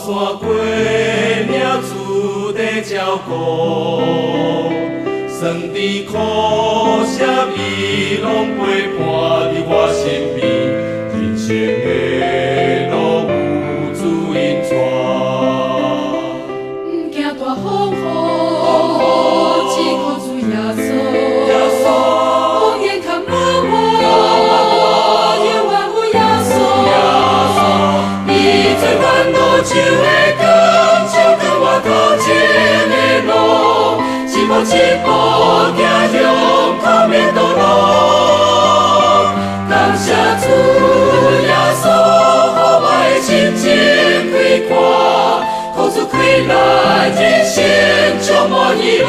山过了主的照顾，酸甜苦涩伊拢陪伴伫我身边，人生的路有主引带。不惊大风雨，只靠主耶稣。风言看不我，永远有耶稣。你最烦恼就会光，照亮我头前的路，一步一步行向光明道路。感谢主耶稣，予我的心情开阔，靠主开来人生充满喜乐。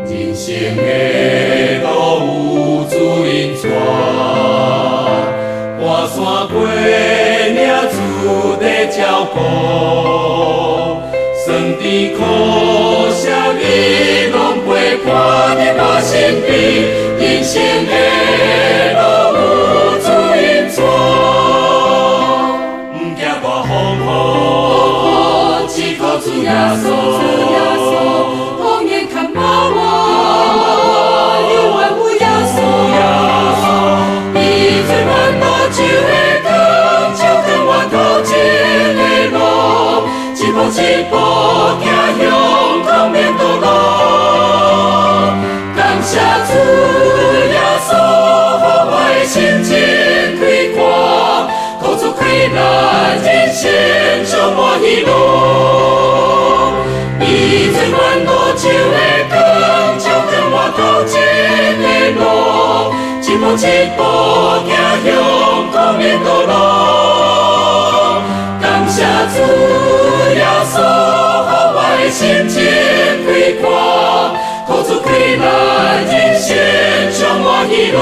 人生的路有主引带，半山过了主的照顾，酸甜苦涩伊拢陪伴伫我身边，人生的路有主引带，不惊大风雨，只靠主耶稣。风言看不我，永远有耶稣。你最烦恼就会光，照亮我头前的路，一步一步行向光明道路。感谢主耶稣，予我的心情开阔，靠主开来人生充满喜乐。你最烦恼就会光，照亮我头前的路，一步一步行向光明道路。感谢主耶稣，予我的心情开阔，靠主开来人生充满喜乐。